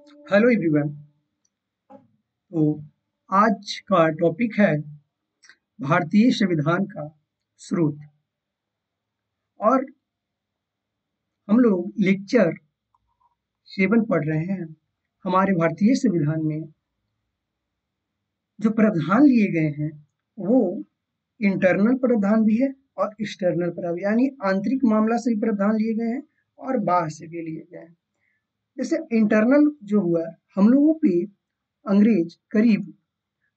Hello everyone. तो आज का टॉपिक है भारतीय संविधान का स्रोत। और हम लोग लेक्चर 7 पढ़ रहे हैं। हमारे भारतीय संविधान में जो प्रावधान लिए गए हैं वो इंटरनल प्रावधान भी है और एक्सटर्नल प्रावधान, यानी आंतरिक मामला से भी प्रावधान लिए गए हैं और बाहर से भी लिए गए हैं। जैसे इंटरनल जो हुआ, हम लोगों पे अंग्रेज करीब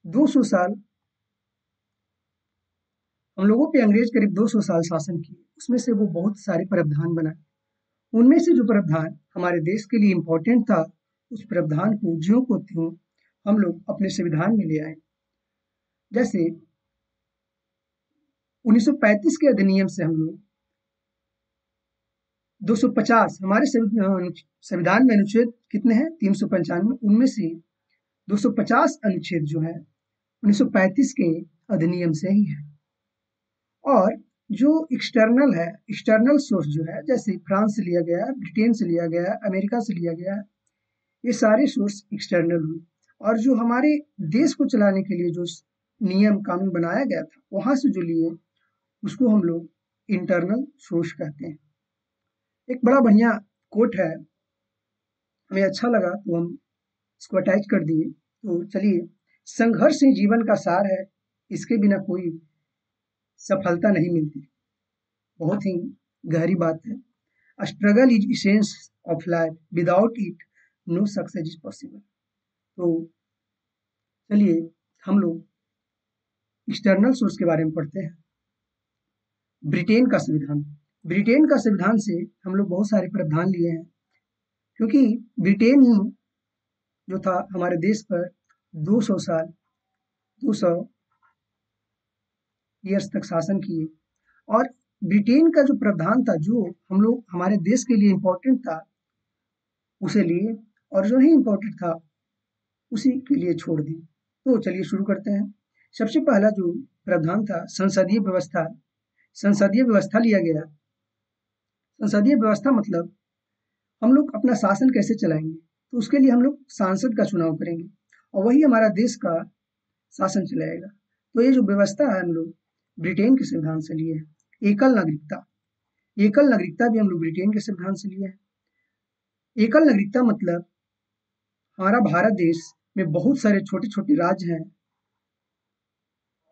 200 साल हम लोगों पे अंग्रेज करीब 200 साल शासन किए। उसमें से वो बहुत सारे प्रावधान बनाए। उनमें से जो प्रावधान हमारे देश के लिए इम्पोर्टेंट था, उस प्रावधान को ज्यों को त्यों हम लोग अपने संविधान में ले आए। जैसे 1935 के अधिनियम से हम लोग 250, हमारे संविधान में अनुच्छेद कितने हैं? 395। उनमें से 250 अनुच्छेद जो है 1935 के अधिनियम से ही है। और जो एक्सटर्नल है, एक्सटर्नल सोर्स जो है, जैसे फ्रांस से लिया गया है, ब्रिटेन से लिया गया है, अमेरिका से लिया गया है, ये सारे सोर्स एक्सटर्नल हुए। और जो हमारे देश को चलाने के लिए जो नियम कानून बनाया गया था, वहां से जो लिए, उसको हम लोग इंटरनल सोर्स कहते हैं। एक बड़ा बढ़िया कोट है, हमें अच्छा लगा तो हम इसको अटैच कर दिए। तो चलिए, संघर्ष ही जीवन का सार है, इसके बिना कोई सफलता नहीं मिलती। बहुत ही गहरी बात है। Struggle is essence of life, without it no success is possible. तो चलिए, हम लोग एक्सटर्नल सोर्स के बारे में पढ़ते हैं। ब्रिटेन का संविधान। ब्रिटेन का संविधान से हम लोग बहुत सारे प्रावधान लिए हैं, क्योंकि ब्रिटेन ही जो था हमारे देश पर 200 साल 200 ईयर्स तक शासन किए। और ब्रिटेन का जो प्रावधान था, जो हम लोग हमारे देश के लिए इम्पोर्टेंट था, उसे लिए, और जो नहीं इम्पोर्टेंट था उसी के लिए छोड़ दी। तो चलिए शुरू करते हैं। सबसे पहला जो प्रावधान था, संसदीय व्यवस्था। संसदीय व्यवस्था लिया गया। संसदीय व्यवस्था मतलब हम लोग अपना शासन कैसे चलाएंगे, तो उसके लिए हम लोग सांसद का चुनाव करेंगे और वही हमारा देश का शासन चलाएगा। तो ये जो व्यवस्था है हम लोग ब्रिटेन के संविधान से लिए हैं। एकल नागरिकता। एकल नागरिकता भी हम लोग ब्रिटेन के संविधान से लिए हैं। एकल नागरिकता मतलब हमारा भारत देश में बहुत सारे छोटे छोटे राज्य हैं,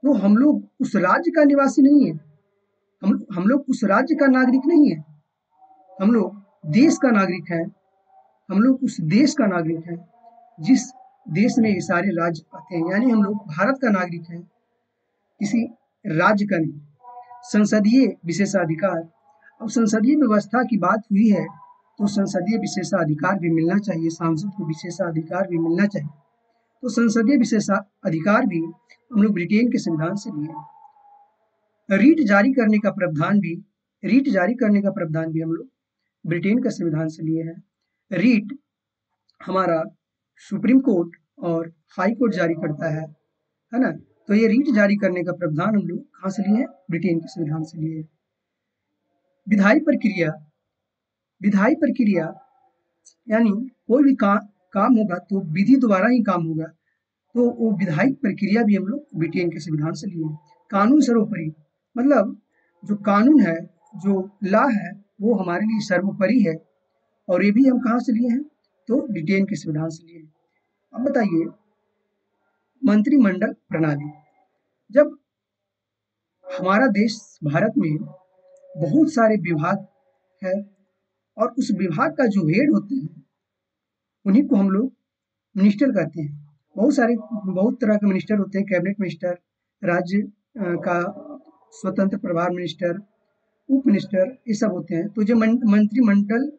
तो हम लोग उस राज्य का निवासी नहीं है, हम लोग उस राज्य का नागरिक नहीं है, हम लोग देश का नागरिक है। हम लोग उस देश का नागरिक है जिस देश में ये सारे राज्य आते हैं, यानी हम लोग भारत का नागरिक है, किसी राज्य का नहीं। संसदीय विशेषाधिकार। अब संसदीय व्यवस्था की बात हुई है तो संसदीय विशेषाधिकार भी मिलना चाहिए, सांसद को विशेषाधिकार भी मिलना चाहिए। तो संसदीय विशेषाधिकार भी हम लोग ब्रिटेन के संविधान से लिए। रीट जारी करने का प्रावधान भी रीट जारी करने का प्रावधान भी हम लोग ब्रिटेन के संविधान से लिए हैं। रीट हमारा सुप्रीम कोर्ट और हाई कोर्ट जारी करता है ना। तो ये रीट जारी करने का प्रावधान हम लोग कहाँ से लिए हैं? ब्रिटेन के संविधान से लिए हैं। विधायी प्रक्रिया। विधायी प्रक्रिया यानी कोई भी काम होगा तो विधि द्वारा ही काम होगा, तो वो विधायी प्रक्रिया भी हम लोग ब्रिटेन के संविधान से लिए हैं। कानून सर्वोपरि मतलब जो कानून है, जो लॉ है, वो हमारे लिए सर्वोपरि है, और ये भी हम कहाँ से लिए हैं? तो ब्रिटेन के संविधान से लिए हैं। अब बताइए, मंत्रिमंडल प्रणाली। जब हमारा देश भारत में बहुत सारे विभाग है, और उस विभाग का जो हेड होते हैं उन्हीं को हम लोग मिनिस्टर कहते हैं। बहुत तरह के मिनिस्टर होते हैं, कैबिनेट मिनिस्टर, राज्य का स्वतंत्र प्रभार मिनिस्टर, उप मिनिस्टर, ये सब होते हैं। तो जो मंत्रिमंडल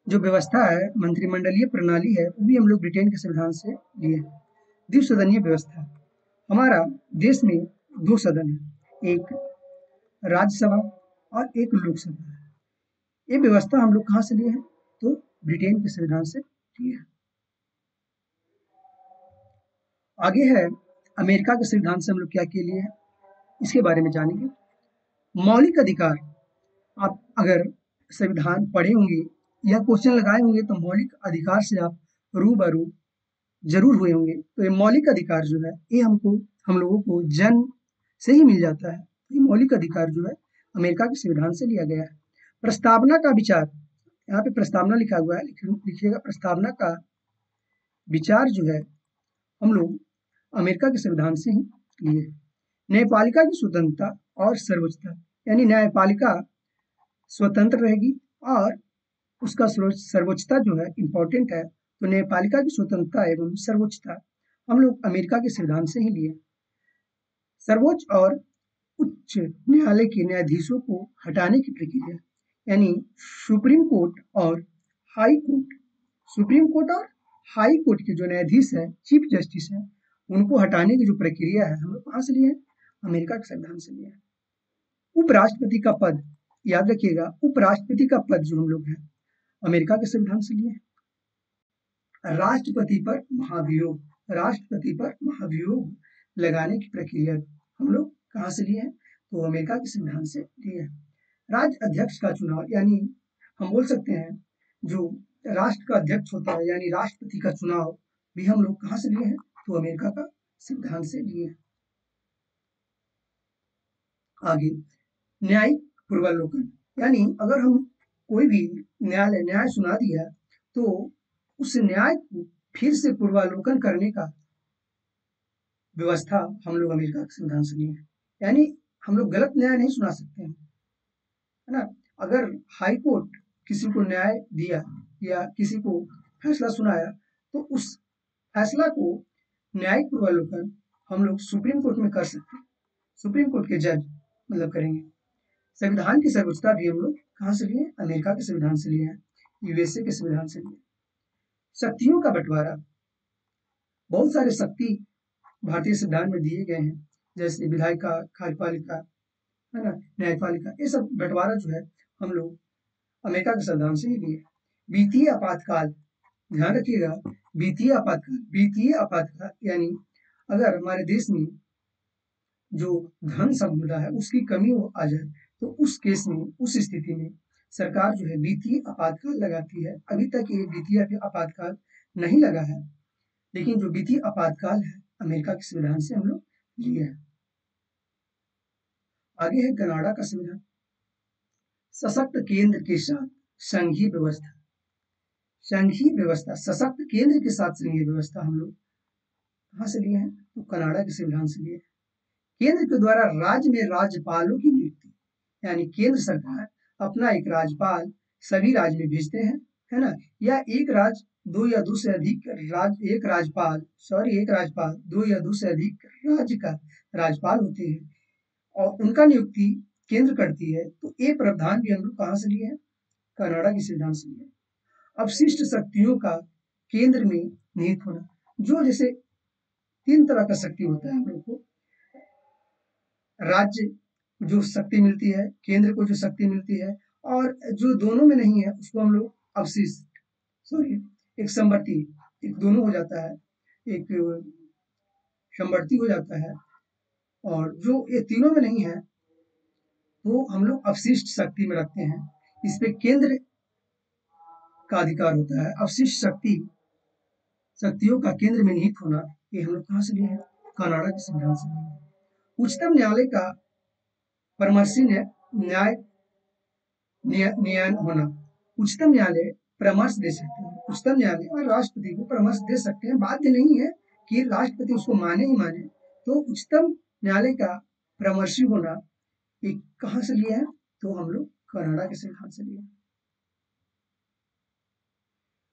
जो व्यवस्था है, मंत्रिमंडलीय प्रणाली है, वो भी हम लोग ब्रिटेन के संविधान से लिए हैं। द्विसदनीय व्यवस्था। हमारा देश में 2 सदन है, एक राज्यसभा और एक लोकसभा है। ये व्यवस्था हम लोग कहाँ से लिए हैं? तो ब्रिटेन के संविधान से लिए हैं। आगे है अमेरिका के संविधान से हम लोग क्या के लिए हैं, इसके बारे में जानेंगे। मौलिक अधिकार। आप अगर संविधान पढ़े होंगे या क्वेश्चन लगाए होंगे तो मौलिक अधिकार से आप रूबरू जरूर हुए होंगे। तो ये मौलिक अधिकार जो है ये हम लोगों को जन्म से ही मिल जाता है। ये मौलिक अधिकार जो है अमेरिका के संविधान से लिया गया है। प्रस्तावना का विचार, यहाँ पे प्रस्तावना लिखा हुआ है, लिखिएगा प्रस्तावना का विचार जो है हम लोग अमेरिका के संविधान से ही लिए। न्यायपालिका की स्वतंत्रता और सर्वोच्चता, यानी न्यायपालिका स्वतंत्र रहेगी और उसका सर्वोच्चता जो है इम्पोर्टेंट है। तो न्यायपालिका की स्वतंत्रता एवं सर्वोच्चता हम लोग अमेरिका के संविधान से ही लिए। सर्वोच्च और उच्च न्यायालय के न्यायाधीशों को हटाने की प्रक्रिया, यानी सुप्रीम कोर्ट और हाई कोर्ट, सुप्रीम कोर्ट और हाई कोर्ट के जो न्यायाधीश है, चीफ जस्टिस है, उनको हटाने की जो प्रक्रिया है हम लोग कहाँ से लिए हैं? अमेरिका के संविधान से लिए हैं। उपराष्ट्रपति का पद, याद रखिएगा, उपराष्ट्रपति का पद जो हम लोग हैं अमेरिका के संविधान से लिए हैं। राष्ट्रपति पर महाभियोग, राष्ट्रपति पर महाभियोग लगाने की प्रक्रिया हम लोग कहाँ से लिए हैं? तो अमेरिका के संविधान से लिए हैं। राज्य अध्यक्ष का चुनाव, यानी हम बोल सकते हैं जो राष्ट्र का अध्यक्ष होता है यानी राष्ट्रपति का चुनाव भी हम लोग कहाँ से लिए हैं? तो अमेरिका का संविधान से लिए हैं। आगे न्यायिक पूर्वावलोकन, यानी अगर हम कोई भी न्याय सुना दिया तो उस न्याय को फिर से पूर्वावलोकन करने का व्यवस्था हम लोग अमेरिका के संविधान से लिए हैं। यानी हम लोग गलत न्याय नहीं सुना सकते हैं, है ना। अगर हाई कोर्ट किसी को न्याय दिया या किसी को फैसला सुनाया तो उस फैसला को न्यायिक पूर्वावलोकन हम लोग सुप्रीम कोर्ट में कर सकते हैं। सुप्रीम कोर्ट के जज मतलब करेंगे। संविधान की सर्वोच्चता भी हम लोग कहाँ से लिए? अमेरिका के संविधान से लिए हैं, यूएसए के संविधान से लिए। शक्तियों का बंटवारा, बहुत सारे शक्ति भारतीय संविधान में दिए गए हैं, जैसे विधायिका, कार्यपालिका, है ना, न्यायपालिका, ये सब बंटवारा जो है हम लोग अमेरिका के संविधान से ही लिए। वित्तीय आपातकाल, ध्यान रखिएगा, वित्तीय आपातकाल, वित्तीय आपातकाल यानी अगर हमारे देश में जो धन संपदा है उसकी कमी आ जाए तो उस केस में, उस स्थिति में सरकार जो है वित्तीय आपातकाल लगाती है। अभी तक ये वित्तीय आपातकाल नहीं लगा है, लेकिन जो वित्तीय आपातकाल है अमेरिका के संविधान से हम लोग लिए हैं। आगे है कनाडा का संविधान। सशक्त केंद्र के साथ संघीय व्यवस्था, संघीय व्यवस्था, सशक्त केंद्र के साथ संघीय व्यवस्था हम लोग कहाँ से लिए हैं? तो कनाडा के संविधान से लिए। केंद्र के द्वारा राज्य में राज्यपालों की नियुक्ति, यानी केंद्र सरकार अपना एक राज्यपाल सभी राज्य में भेजते हैं, है ना, या एक राज्य दो या दो से अधिक राज्य, एक राज्यपाल दो या दो से अधिक राज्य का राज्यपाल होते हैं और उनका नियुक्ति केंद्र करती है। तो ये प्रावधान भी हम लोग कहाँ से लिए हैं? कनाडा के संविधान से लिए। अवशिष्ट शक्तियों का केंद्र में निहित होना, जो जैसे 3 तरह का शक्ति होता है हम लोग को, राज्य जो शक्ति मिलती है, केंद्र को जो शक्ति मिलती है, और जो दोनों में नहीं है उसको हम लोग अवशिष्ट, एक समवर्ती, एक दोनों हो जाता है, एक समवर्ती हो जाता है, और जो ये तीनों में नहीं है वो हम लोग अवशिष्ट शक्ति में रखते हैं। इस पे केंद्र का अधिकार होता है। अवशिष्ट शक्तियों का केंद्र में निहित होना, ये हम लोग कहाँ से लिए हैं? कनाडा के संविधान से लिए हैं। उच्चतम न्यायालय का परामर्शी न्याय होना, उच्चतम न्यायालय परामर्श दे सकते हैं। उच्चतम न्यायालय और राष्ट्रपति को परामर्श दे सकते हैं, बाध्य नहीं है कि राष्ट्रपति उसको माने ही माने। तो उच्चतम न्यायालय का परामर्शी होना ये कहाँ से लिया है? तो हम लोग कनाडा के संविधान से लिए।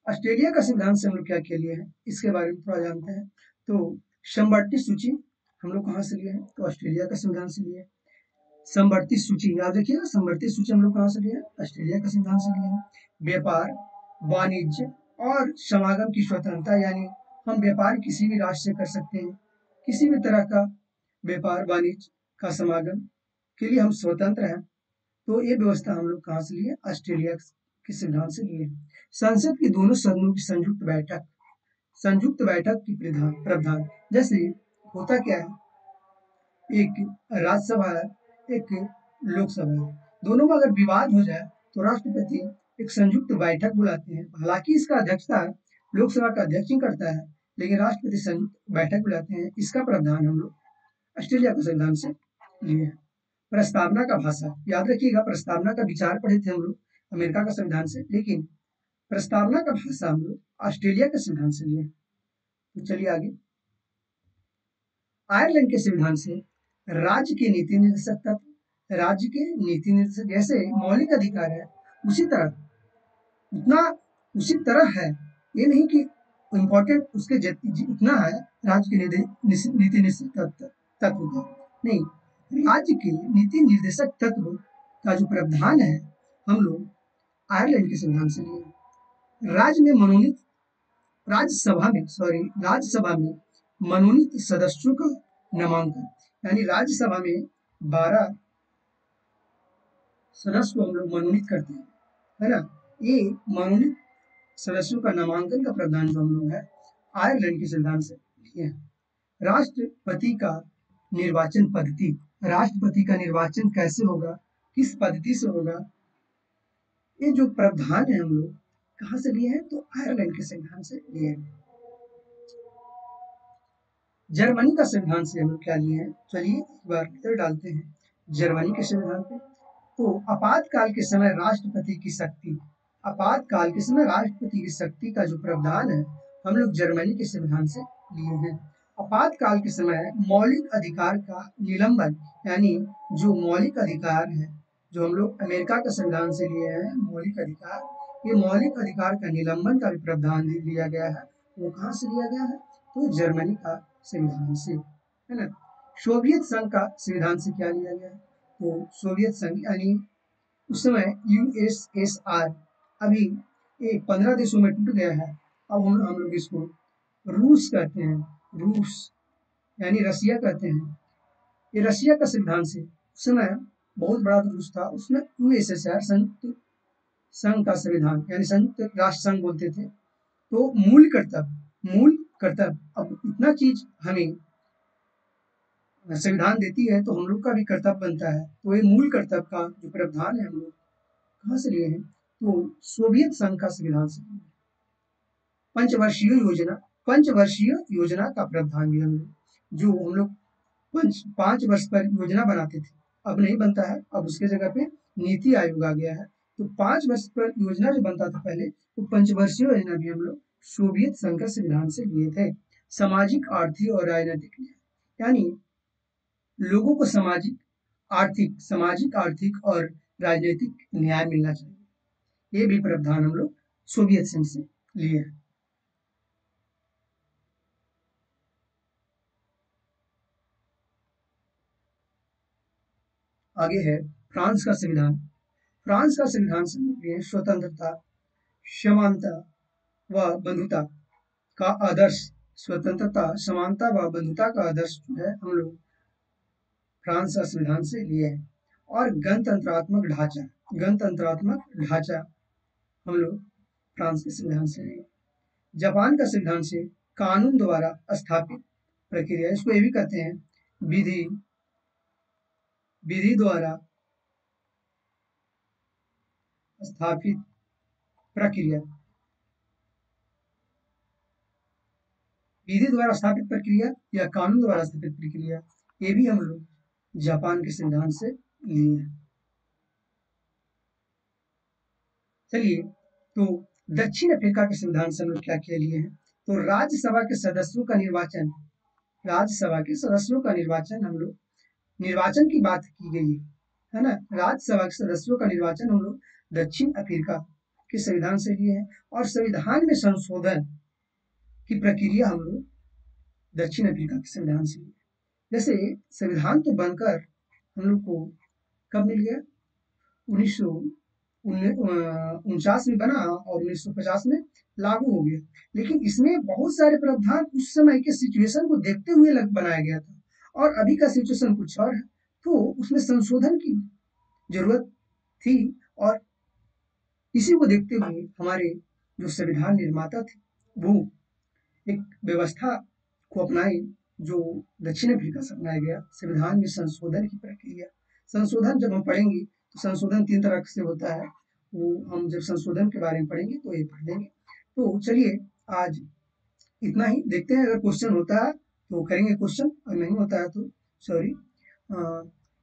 ऑस्ट्रेलिया का संविधान से हम लोग क्या क्या लिए हैं इसके बारे में थोड़ा जानते हैं। तो समवर्ती सूची हम लोग कहाँ से लिए हैं? तो ऑस्ट्रेलिया का संविधान से लिए। समवर्ती सूची याद रखिएगा, समवर्ती सूची हम लोग कहाँ से लिए हैं? ऑस्ट्रेलिया का संविधान से लिए हैं। व्यापार, वाणिज्य और समागम की स्वतंत्रता, यानी हम व्यापार किसी भी राष्ट्र से कर सकते हैं, किसी भी तरह का व्यापार वाणिज्य का समागम के लिए हम स्वतंत्र हैं। तो ये व्यवस्था हम लोग कहाँ से लिए? ऑस्ट्रेलिया के संविधान से लिए। संसद की दोनों सदनों की संयुक्त बैठक की प्रावधान, जैसे होता क्या है, एक राज्यसभा है, एक लोकसभा है, दोनों में अगर विवाद हो जाए तो राष्ट्रपति एक संयुक्त बैठक बुलाते हैं। हालांकि इसका अध्यक्षता लोकसभा का अध्यक्ष ही करता है, लेकिन राष्ट्रपति संयुक्त बैठक बुलाते हैं। इसका प्रावधान हम लोग ऑस्ट्रेलिया के संविधान से लिए हैं। प्रस्तावना का भाषा, याद रखिएगा प्रस्तावना का विचार पढ़े थे हम लोग अमेरिका का संविधान से, लेकिन प्रस्तावना का भाषा हम लोग ऑस्ट्रेलिया के संविधान से लिए। तो चलिए आगे। आयरलैंड के संविधान से राज्य के नीति निर्देशक तत्व, राज्य के नीति निर्देशक जैसे मौलिक अधिकार है उसी तरह है, ये नहीं कि इम्पोर्टेंट उसके उतना है राज्य के नीति निर्देशक तत्व का, नहीं, राज्य के नीति निर्देशक तत्व का जो प्रावधान है हम लोग आयरलैंड के संविधान से लिए। राज्यसभा में मनोनीत सदस्यों का नामांकन, यानी राज्यसभा में 12 सदस्य को हम लोग मनोनीत करते हैं, है ना। ये मनोनीत सदस्यों का नामांकन का प्रावधान जो हम लोग है आयरलैंड के संविधान से लिए हैं। राष्ट्रपति का निर्वाचन पद्धति, राष्ट्रपति का निर्वाचन कैसे होगा, किस पद्धति से होगा, ये जो प्रावधान है हम लोग कहाँ से लिए हैं, तो आयरलैंड के संविधान से लिए हैं। जर्मनी का संविधान से हम लोग क्या लिए हैं, चलिए एक बार नजर डालते हैं जर्मनी के संविधान पे। तो आपातकाल के समय राष्ट्रपति की शक्ति, आपातकाल के समय राष्ट्रपति की शक्ति का जो प्रावधान है हम लोग जर्मनी के संविधान से लिए हैं। आपातकाल के समय मौलिक अधिकार का निलंबन, यानी जो मौलिक अधिकार है जो हम लोग अमेरिका के संविधान से लिए हैं मौलिक अधिकार, ये मौलिक अधिकार का निलंबन का भी प्रावधान लिया गया है। वो कहाँ से लिया गया है, तो जर्मनी का संविधान से, है ना। सोवियत संघ का संविधान से क्या लिया गया है, तो सोवियत संघ यानी उस समय यूएसएसआर अभी 15 देशों में टूट गया है। अब हम लोग इसको रूस कहते हैं, रूस यानी रसिया कहते हैं। ये रसिया का संविधान से उस समय बहुत बड़ा रूस था, उसमें यूएसएसआर संयुक्त संघ का संविधान यानी संयुक्त राष्ट्र संघ बोलते थे। तो मूल कर्तव्य, अब इतना चीज हमें संविधान देती है तो हम लोग का भी कर्तव्य बनता है। तो ये मूल कर्तव्य का जो प्रावधान है हम लोग कहाँ से लिए हैं, तो सोवियत संघ का संविधान से। पंचवर्षीय योजना का प्रावधान भी हम लोग, जो हम लोग 5 वर्ष पर योजना बनाते थे, अब नहीं बनता है, अब उसके जगह पे नीति आयोग आ गया है। तो 5 वर्ष पर योजना जो बनता था पहले, तो पंचवर्षीय योजना भी हम लोग सोवियत संघ का संविधान से लिए थे। सामाजिक, आर्थिक और राजनीतिक न्याय, यानी लोगों को सामाजिक आर्थिक और राजनीतिक न्याय मिलना चाहिए, ये भी प्रावधान हम लोग सोवियत संघ से लिए हैं। आगे है फ्रांस का संविधान। फ्रांस का संविधान से स्वतंत्रता, समानता व बंधुता का आदर्श, स्वतंत्रता, समानता व बंधुता का आदर्श जो है हम लोग फ्रांस का संविधान से लिए हैं। और गणतंत्रात्मक ढांचा हम लोग फ्रांस के संविधान से लिए। जापान का संविधान से कानून द्वारा स्थापित प्रक्रिया, इसको ये भी कहते हैं विधि द्वारा स्थापित प्रक्रिया, विधि द्वारा स्थापित प्रक्रिया या कानून द्वारा स्थापित प्रक्रिया, ये भी हम लोग जापान के संविधान से लिए हैं। चलिए, तो दक्षिण अफ्रीका के संविधान से हम लोग क्या क्या लिए हैं, तो राज्यसभा के सदस्यों का निर्वाचन, हम लोग निर्वाचन की बात की गई है ना, राज्यसभा के सदस्यों का निर्वाचन हम लोग दक्षिण अफ्रीका के संविधान से लिए हैं। और संविधान में संशोधन की प्रक्रिया हम लोग दक्षिण अफ्रीका के संविधान से लिए। जैसे संविधान तो बनकर हम लोग को कब मिल गया, 1949 में बना और 1950 में लागू हो गया, लेकिन इसमें बहुत सारे प्रावधान उस समय के सिचुएशन को देखते हुए बनाया गया था और अभी का सिचुएशन कुछ और है, तो उसमें संशोधन की जरूरत थी। और इसी को देखते हुए हमारे जो संविधान निर्माता थे वो एक व्यवस्था को अपनाए जो दक्षिण अफ्रीका से अपनाया गया, संविधान में संशोधन की प्रक्रिया। संशोधन जब हम पढ़ेंगे तो संशोधन 3 तरह से होता है, वो हम जब संशोधन के बारे में पढ़ेंगे तो ये पढ़ लेंगे। तो चलिए आज इतना ही। देखते हैं, अगर क्वेश्चन होता है तो करेंगे क्वेश्चन, और नहीं होता है तो सॉरी।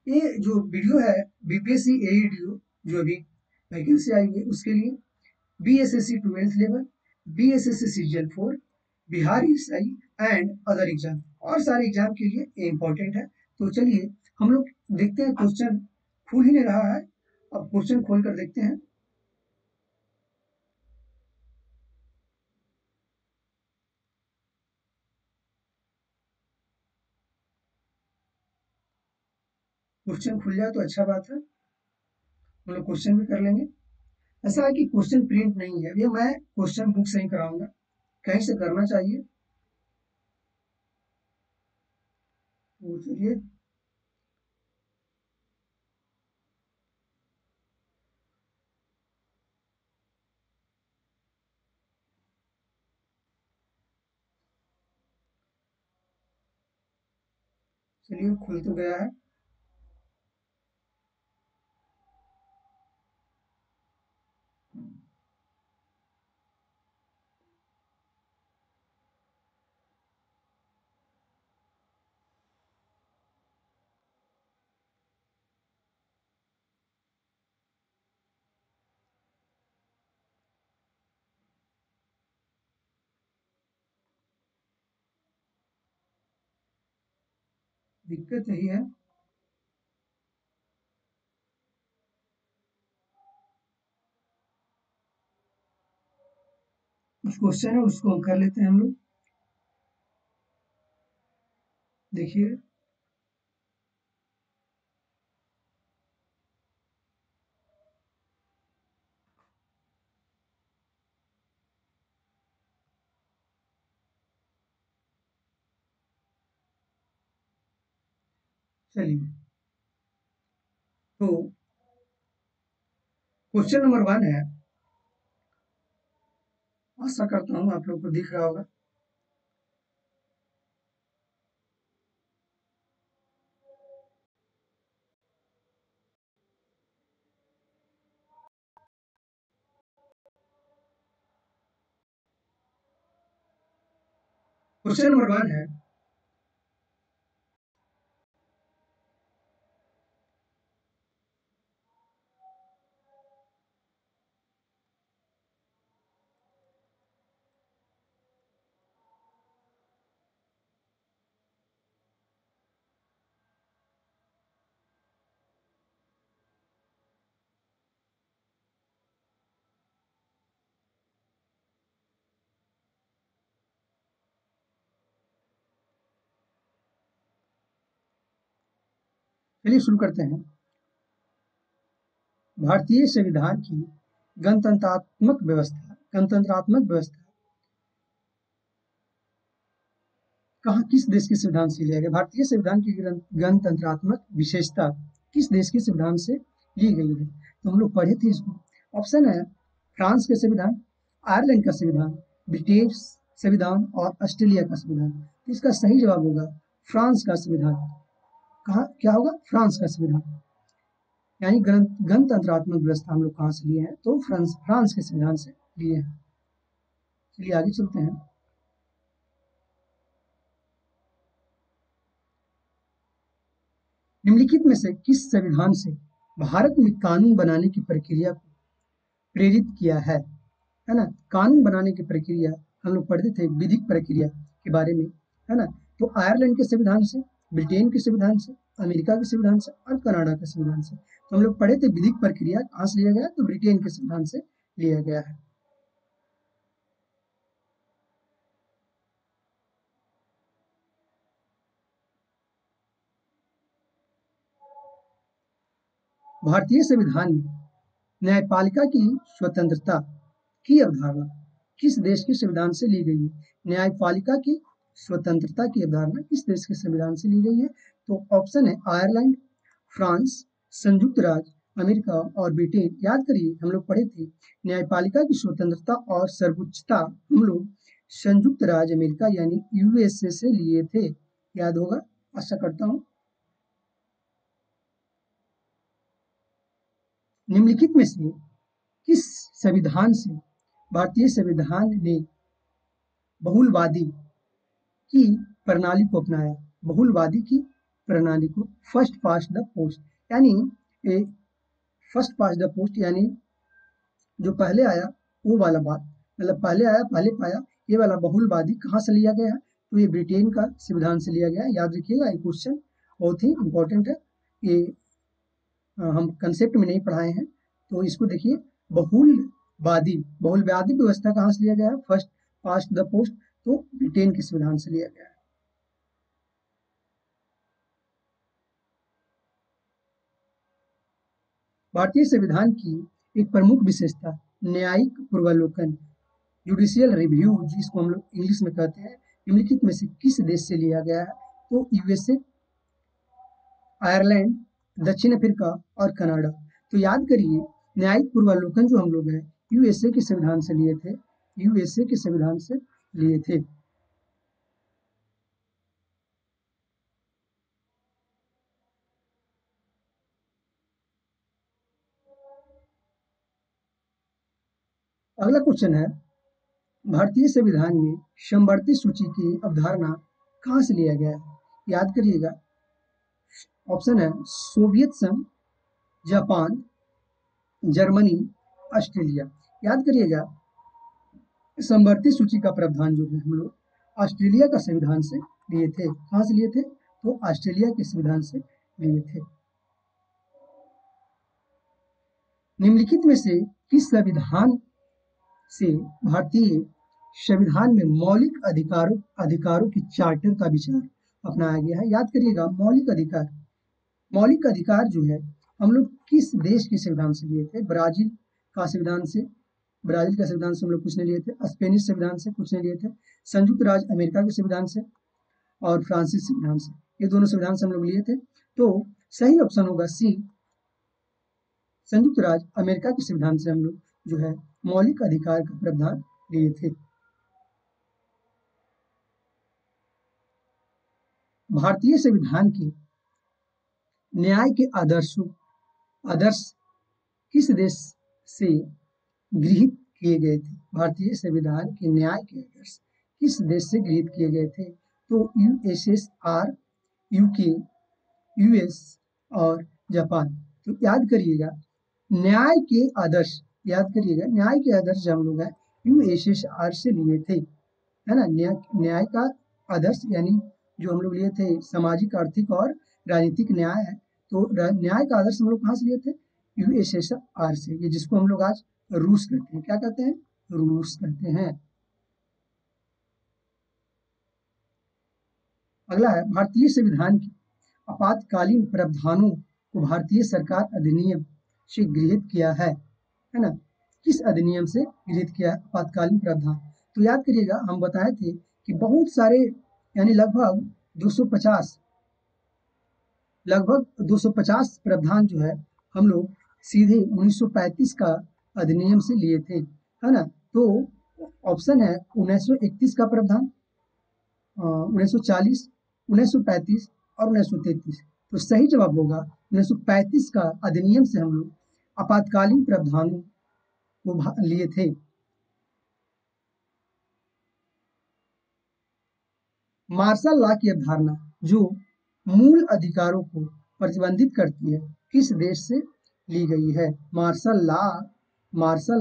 ये जो वीडियो है बीपीएससी एईडीओ जो अभी वैकेंसी आई है उसके लिए, BSSC 12th level, BSSC CGL 4, Bihar ESI and other exam, और सारे एग्जाम के लिए ये इंपॉर्टेंट है। तो चलिए हम लोग देखते हैं, क्वेश्चन खुल ही नहीं रहा है, अब क्वेश्चन खोल कर देखते हैं। क्वेश्चन खुल जाए तो अच्छा बात है, हम लोग क्वेश्चन भी कर लेंगे। ऐसा है कि क्वेश्चन प्रिंट नहीं है, ये मैं क्वेश्चन बुक से ही कराऊंगा, कहीं से करना चाहिए। तो चलिए, चलिए खुल तो गया है। दिक्कत यही है, कुछ क्वेश्चन है उसको कर लेते हैं हम लोग। देखिए, चलिए, तो क्वेश्चन नंबर 1 है, आशा करता हूँ आप लोग को दिख रहा होगा। क्वेश्चन नंबर 1 है, चलिए शुरू करते हैं। भारतीय संविधान की गणतंत्रात्मक व्यवस्था कहाँ, किस देश के संविधान से लिया गया? भारतीय संविधान की गणतंत्रात्मक विशेषता किस देश के संविधान से ली गई है? तो हम लोग पढ़े थे इसको। ऑप्शन है फ्रांस के संविधान, आयरलैंड का संविधान, ब्रिटिश संविधान और ऑस्ट्रेलिया का संविधान। तो इसका सही जवाब होगा फ्रांस का संविधान। कहाँ क्या होगा? फ्रांस का संविधान। यानी गणतंत्रात्मक व्यवस्था हम लोग कहाँ से लिए हैं? तो फ्रांस फ्रांस के संविधान से लिए हैं। चलिए आगे चलते हैं। निम्नलिखित में से किस संविधान से भारत में कानून बनाने की प्रक्रिया को प्रेरित किया है ना? कानून बनाने की प्रक्रिया हम लोग पढ़ते थे, विधिक प्रक्रिया के बारे में, है ना? तो आयरलैंड के संविधान से, ब्रिटेन के संविधान से, अमेरिका के संविधान से और कनाडा के संविधान से। तो हम लोग पढ़े थे विधिक प्रक्रिया कहाँ से लिया गया? तो ब्रिटेन के संविधान से लिया गया है। भारतीय संविधान में न्यायपालिका की स्वतंत्रता की अवधारणा किस देश के संविधान से ली गई है? न्यायपालिका की स्वतंत्रता की अवधारणा किस देश के संविधान से ली गई है? तो ऑप्शन है आयरलैंड, फ्रांस, संयुक्त राज्य अमेरिका और ब्रिटेन। याद करिए, हम लोग पढ़े थे न्यायपालिका की स्वतंत्रता और सर्वोच्चता हम लोग संयुक्त राज्य अमेरिका यानी यूएसए से लिए थे। याद होगा, आशा करता हूँ। निम्नलिखित में से किस संविधान से भारतीय संविधान ने बहुलवादी की प्रणाली को अपनाया। बहुलवादी की प्रणाली को फर्स्ट पास्ट द पोस्ट, यानी फर्स्ट पास्ट द पोस्ट, यानी जो पहले आया वो वाला बात, मतलब पहले आया पहले पाया, ये वाला बहुलवादी कहाँ से लिया गया है? तो ये ब्रिटेन का संविधान से लिया गया है। याद रखिएगा, ये क्वेश्चन बहुत ही इंपॉर्टेंट है। ये हम कंसेप्ट में नहीं पढ़ाए हैं, तो इसको देखिए। बहुलवादी व्यवस्था कहाँ से लिया गया है? फर्स्ट पास्ट द पोस्ट, तो ब्रिटेन के संविधान से लिया गया है। भारतीय संविधान की एक प्रमुख विशेषता न्यायिक पूर्वावलोकन, जुडिशियल रिव्यू, जिसको हम लोग इंग्लिश में कहते हैं, निम्नलिखित में से किस देश से लिया गया है? तो यूएसए, आयरलैंड, दक्षिण अफ्रीका और कनाडा। तो याद करिए, न्यायिक पूर्वावलोकन जो हम लोग हैं यूएसए के संविधान से लिए थे, यूएसए के संविधान से लिए थे। अगला क्वेश्चन है, भारतीय संविधान में समवर्ती सूची की अवधारणा कहाँ से लिया गया है? याद करिएगा, ऑप्शन है सोवियत संघ, जापान, जर्मनी, ऑस्ट्रेलिया। याद करिएगा, समवर्ती सूची का प्रावधान जो है हम लोग ऑस्ट्रेलिया का संविधान से लिए थे। कहाँ से लिए थे? तो ऑस्ट्रेलिया के संविधान से लिए थे। निम्नलिखित में से किस संविधान से भारतीय संविधान में मौलिक अधिकारों की चार्टर का विचार अपनाया गया है? याद करिएगा, मौलिक अधिकार जो है हम लोग किस देश के संविधान से लिए थे? ब्राजील का संविधान से, ब्राजील का संविधान से हम लोग कुछ नहीं लिए थे, स्पेनिश संविधान से कुछ नहीं लिए थे, संयुक्त राज्य अमेरिका के संविधान से और फ्रांसीसी संविधान से, ये दोनों संविधान से हम लोग लिए थे। तो सही ऑप्शन होगा सी, संयुक्त राज्य अमेरिका के संविधान से हम लोग जो है मौलिक अधिकार का प्रावधान लिए थे। भारतीय संविधान के न्याय के आदर्श किस देश से गृहीत किए गए थे? भारतीय संविधान के न्याय के आदर्श किस देश से गृहीत किए गए थे? तो यूएसएसआर, यूके, यूएस और जापान। तो याद करिएगा, न्याय के आदर्श, याद करिएगा, न्याय के आदर्श जो हम लोग हैं यूएसएसआर से लिए थे, है ना। न्याय का आदर्श यानी जो हम लोग लिए थे सामाजिक, आर्थिक और राजनीतिक न्याय है, तो न्याय का आदर्श हम लोग कहाँ से लिए थे? यूएसएसआर से, ये जिसको हम लोग आज रूस कहते हैं। क्या कहते हैं? रूस कहते हैं। अगला है, भारतीय संविधान की आपातकालीन प्रावधानों को भारतीय सरकार अधिनियम से गृहीत किया है ना। किस अधिनियम से गृहीत किया है आपातकालीन प्रावधान? तो याद करिएगा, हम बताए थे कि बहुत सारे, यानी लगभग 250 प्रावधान जो है हम लोग सीधे 1935 का अधिनियम से लिए थे, है ना। तो ऑप्शन है 1931 का प्रावधान, 1940, 1935 और 1933। तो सही जवाब होगा 1935 का अधिनियम से हम लोग आपातकालीन प्रावधानों को लिए थे। मार्शल लॉ की अवधारणा जो मूल अधिकारों को प्रतिबंधित करती है किस देश से ली गई है? मार्शल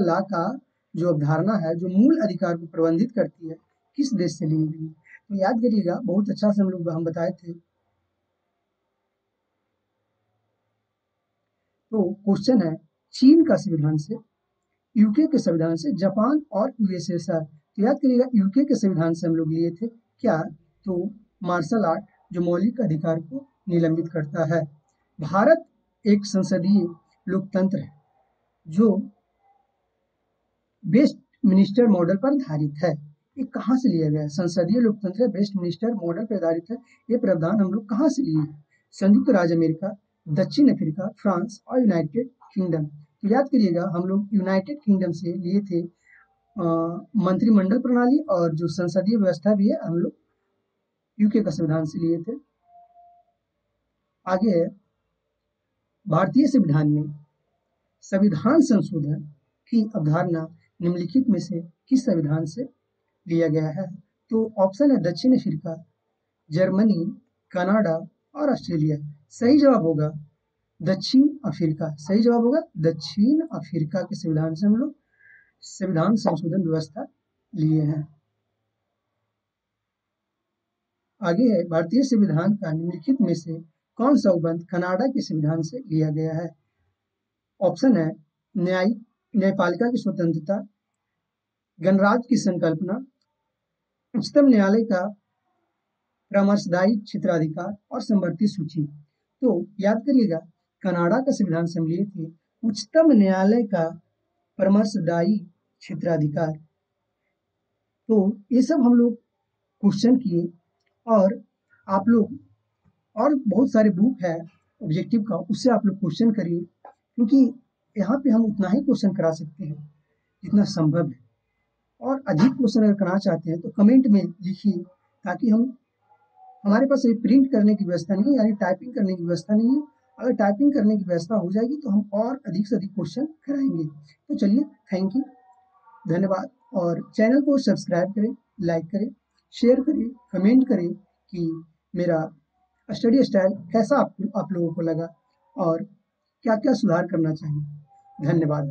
लॉ का जो अवधारणा है जो मूल अधिकार को प्रबंधित करती है किस देश से ली गई है? तो याद करिएगा, बहुत अच्छा से हम बताए थे। तो क्वेश्चन है, चीन का संविधान से, यूके के संविधान से, जापान और यूएसएसआर। तो याद करिएगा, यूके के संविधान से हम लोग लिए थे क्या? तो मार्शल आर्ट जो मौलिक अधिकार को निलंबित करता है। भारत एक संसदीय लोकतंत्र है जो वेस्ट मिनिस्टर मॉडल पर आधारित है। ये कहाँ से लिया गया है? संसदीय लोकतंत्र है, वेस्ट मिनिस्टर मॉडल पर आधारित है। ये प्रावधान हम लोग कहाँ से लिए हैं? संयुक्त राज्य अमेरिका, दक्षिण अफ्रीका, फ्रांस और यूनाइटेड किंगडम। तो याद करिएगा, हम लोग यूनाइटेड किंगडम से लिए थे मंत्रिमंडल प्रणाली, और जो संसदीय व्यवस्था भी है हम लोग यूके का संविधान से लिए थे। आगे है, भारतीय संविधान में संविधान संशोधन की अवधारणा निम्नलिखित में से किस संविधान से लिया गया है? तो ऑप्शन है दक्षिण अफ्रीका, जर्मनी, कनाडा और ऑस्ट्रेलिया। सही जवाब होगा दक्षिण अफ्रीका। सही जवाब होगा दक्षिण अफ्रीका के संविधान से हम लोग संविधान संशोधन व्यवस्था लिए हैं। आगे है, भारतीय संविधान का निम्नलिखित में से कौन सा उपबंध कनाडा के संविधान से लिया गया है? ऑप्शन है न्यायपालिका की स्वतंत्रता, गणराज्य की संकल्पना, उच्चतम न्यायालय का परामर्शदायी क्षेत्राधिकार और समवर्ती सूची। तो याद करिएगा, कनाडा का संविधान से हम लिए थे उच्चतम न्यायालय का परामर्शदायी क्षेत्राधिकार। तो ये सब हम लोग क्वेश्चन किए, और आप लोग और बहुत सारे बुक है ऑब्जेक्टिव का, उससे आप लोग क्वेश्चन करिए, क्योंकि यहाँ पे हम उतना ही क्वेश्चन करा सकते हैं जितना संभव है। और अधिक क्वेश्चन अगर करना चाहते हैं तो कमेंट में लिखिए, ताकि हमारे पास ये प्रिंट करने की व्यवस्था नहीं है, यानी टाइपिंग करने की व्यवस्था नहीं है। अगर टाइपिंग करने की व्यवस्था हो जाएगी तो हम और अधिक से अधिक क्वेश्चन कराएंगे। तो चलिए, थैंक यू, धन्यवाद। और चैनल को सब्सक्राइब करें, लाइक करें, शेयर करें, कमेंट करें कि मेरा स्टडी स्टाइल कैसा आप लोगों को लगा और क्या क्या सुधार करना चाहिए। धन्यवाद।